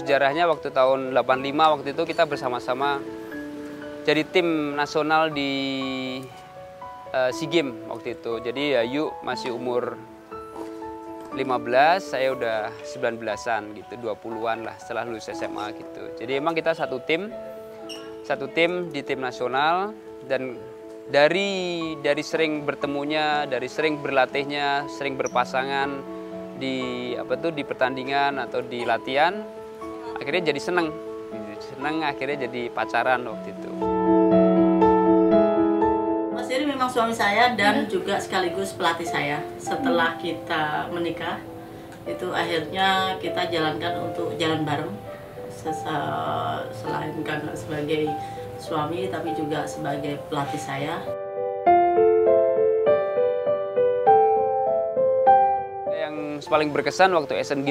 sejarahnya waktu tahun 85 waktu itu kita bersama-sama jadi tim nasional di SEA Games waktu itu. Jadi Yayu masih umur 15, saya udah 19-an gitu, 20-an lah setelah lulus SMA gitu. Jadi emang kita satu tim di tim nasional, dan dari sering bertemunya, dari sering berlatihnya, sering berpasangan di pertandingan atau di latihan, akhirnya jadi seneng akhirnya jadi pacaran waktu itu. Mas Heri memang suami saya dan juga sekaligus pelatih saya. Setelah kita menikah, itu akhirnya kita jalankan untuk jalan bareng. Selain karena sebagai suami, tapi juga sebagai pelatih saya. Yang paling berkesan waktu Asian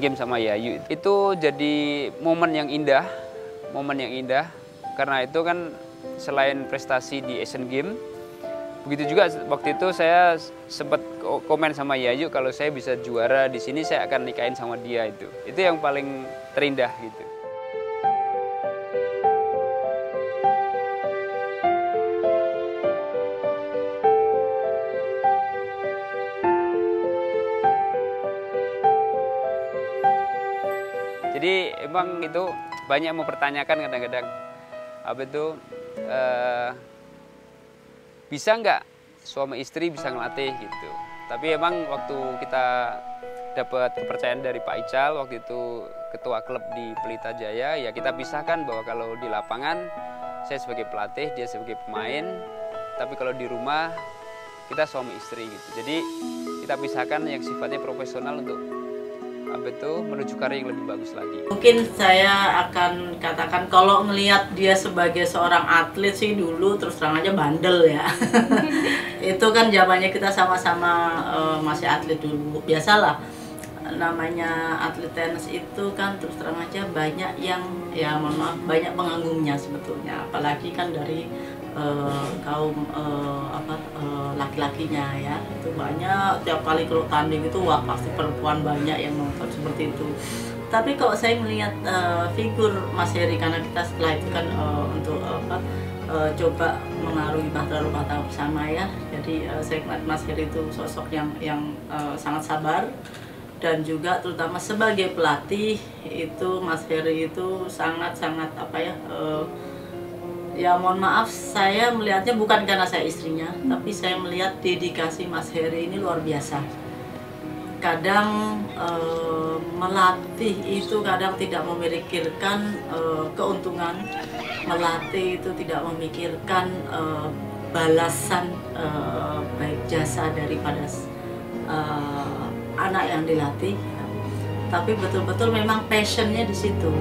Games sama Yayu, itu jadi momen yang indah karena itu kan selain prestasi di Asian Games, begitu juga waktu itu saya sempat komen sama Yayu kalau saya bisa juara di sini saya akan nikahin sama dia. Itu yang paling terindah gitu. Jadi emang itu banyak mempertanyakan kadang-kadang bisa nggak suami istri bisa ngelatih gitu. Tapi emang waktu kita dapat kepercayaan dari Pak Ical, waktu itu ketua klub di Pelita Jaya, ya kita pisahkan bahwa kalau di lapangan saya sebagai pelatih, dia sebagai pemain, tapi kalau di rumah kita suami istri gitu. Jadi kita pisahkan yang sifatnya profesional untuk menuju karir yang lebih bagus lagi. Mungkin saya akan katakan kalau ngelihat dia sebagai seorang atlet sih dulu terus terang aja bandel ya. Itu kan zamannya kita sama-sama masih atlet dulu. Biasalah namanya atlet tenis itu kan terus terang aja banyak yang banyak pengagumnya sebetulnya. Apalagi kan dari kaum laki-lakinya ya, itu banyak. Tiap kali kalau tanding itu wah pasti perempuan banyak yang nonton seperti itu. Tapi kalau saya melihat figur Mas Heri, karena kita setelah itu kan untuk coba mengarungi bahtera bersama ya, jadi saya melihat Mas Heri itu sosok yang sangat sabar, dan juga terutama sebagai pelatih itu Mas Heri itu sangat ya mohon maaf, saya melihatnya bukan karena saya istrinya, tapi saya melihat dedikasi Mas Heri ini luar biasa. Kadang melatih itu kadang tidak memikirkan keuntungan, melatih itu tidak memikirkan balasan baik jasa daripada anak yang dilatih, tapi betul-betul memang passionnya di situ.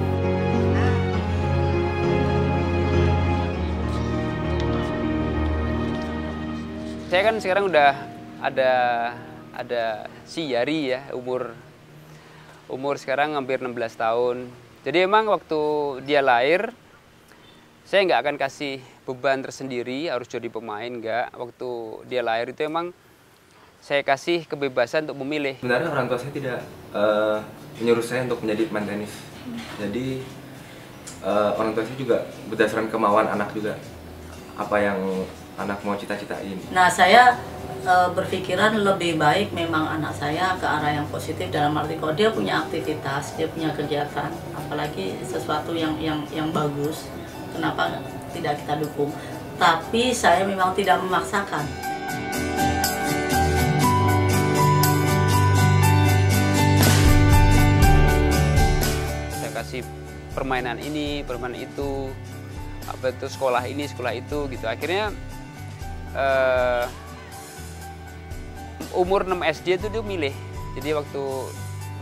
Saya kan sekarang udah ada si Yari ya, umur sekarang hampir 16 tahun. Jadi emang waktu dia lahir, saya nggak akan kasih beban tersendiri harus jadi pemain, nggak. Waktu dia lahir itu emang saya kasih kebebasan untuk memilih. Sebenarnya orang tua saya tidak menyuruh saya untuk menjadi pemain tenis. Jadi orang tua saya juga berdasarkan kemauan anak juga, apa yang anak mau cita-citain. Nah, saya berpikiran lebih baik memang anak saya ke arah yang positif, dalam arti kalau dia punya aktivitas, dia punya kegiatan, apalagi sesuatu yang bagus, kenapa tidak kita dukung? Tapi saya memang tidak memaksakan. Saya kasih permainan ini, permainan itu, sekolah ini, sekolah itu gitu. Akhirnya umur 6 SD itu dia milih. Jadi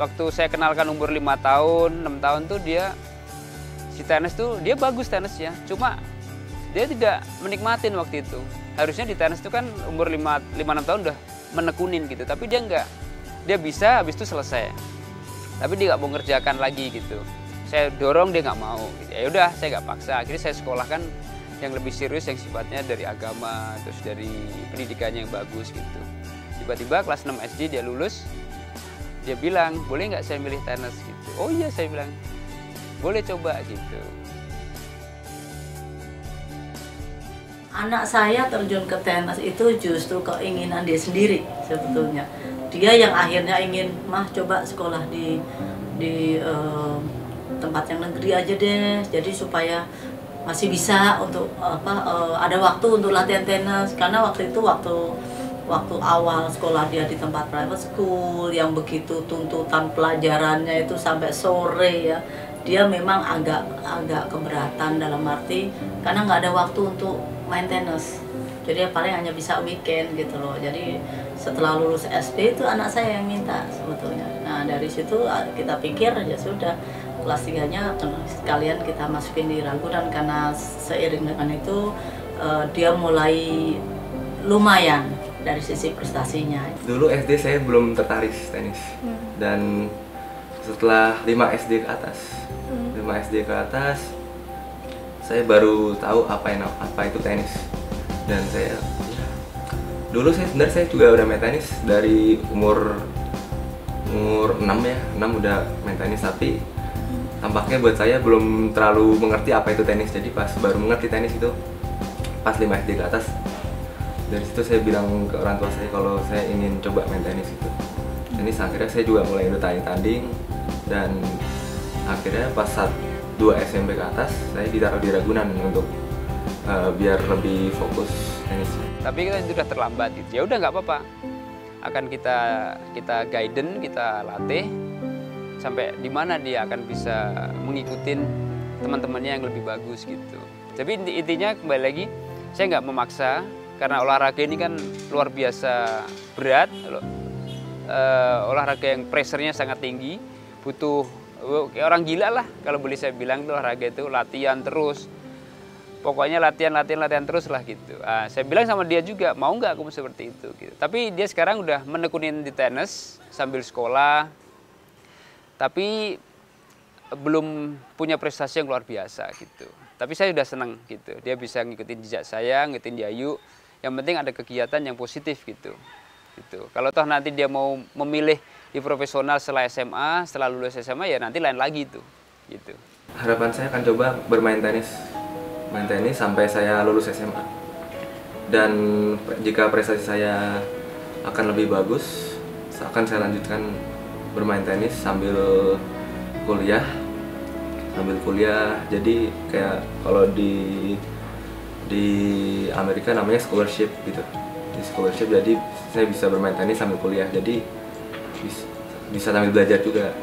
waktu saya kenalkan umur 5 tahun, 6 tahun tuh dia si tenis tuh dia bagus tenisnya. Cuma dia tidak menikmatin waktu itu. Harusnya di tenis itu kan umur 5-6 tahun udah menekunin gitu. Tapi dia enggak. Dia bisa habis itu selesai. Tapi dia nggak mau ngerjakan lagi gitu. Saya dorong dia nggak mau. Ya udah saya nggak paksa. Akhirnya saya sekolahkan yang lebih serius, yang sifatnya dari agama, terus dari pendidikannya yang bagus gitu. Tiba-tiba kelas 6 SD dia lulus, dia bilang, boleh nggak saya milih tenis gitu. Oh iya, saya bilang boleh coba gitu. Anak saya terjun ke tenis itu justru keinginan dia sendiri sebetulnya. Dia yang akhirnya ingin, mah coba sekolah di tempat yang negeri aja deh. Jadi supaya masih bisa untuk ada waktu untuk latihan tenis. Karena waktu itu waktu awal sekolah dia di tempat private school yang begitu tuntutan pelajarannya itu sampai sore ya. Dia memang agak keberatan dalam arti karena nggak ada waktu untuk main tenis. Jadi paling hanya bisa weekend gitu loh. Jadi setelah lulus SD itu anak saya yang minta sebetulnya. Nah dari situ kita pikir ya sudah kelas 3-nya sekalian kita masukin di Ragunan, karena seiring dengan itu dia mulai lumayan dari sisi prestasinya. Dulu SD saya belum tertarik tenis, dan setelah 5 SD ke atas, saya baru tahu apa itu tenis. Dan dulu sebenarnya saya juga udah main tenis dari umur 6 ya, 6 udah main tenis, tapi tampaknya buat saya belum terlalu mengerti apa itu tenis. Jadi pas baru mengerti tenis itu pas 5 SD ke atas. Dari situ saya bilang ke orang tua saya kalau saya ingin coba main tenis itu. Tenis akhirnya saya juga mulai tanding, dan akhirnya pas 2 SMP ke atas saya ditaruh di Ragunan untuk biar lebih fokus tenisnya. Tapi kita sudah terlambat gitu. Ya udah nggak apa-apa. Akan kita guidance, kita latih sampai di mana dia akan bisa mengikuti teman-temannya yang lebih bagus gitu. Tapi intinya kembali lagi, saya nggak memaksa karena olahraga ini kan luar biasa berat, olahraga yang pressure-nya sangat tinggi, butuh kayak orang gila lah kalau boleh saya bilang. Olahraga itu latihan terus. Pokoknya latihan terus lah gitu. Saya bilang sama dia juga, mau nggak aku seperti itu gitu. Tapi dia sekarang udah menekunin di tenis sambil sekolah. Tapi belum punya prestasi yang luar biasa gitu. Tapi saya udah senang gitu. Dia bisa ngikutin jejak saya, ngikutin Yayu. Yang penting ada kegiatan yang positif gitu. Kalau toh nanti dia mau memilih di profesional setelah SMA, setelah lulus SMA ya nanti lain lagi itu. Gitu. Harapan saya akan coba bermain tenis. Main tenis sampai saya lulus SMA, dan jika prestasi saya akan lebih bagus, akan saya lanjutkan bermain tenis sambil kuliah. Jadi kayak kalau di Amerika namanya scholarship gitu. Di scholarship jadi saya bisa bermain tenis sambil kuliah, jadi bisa sambil belajar juga.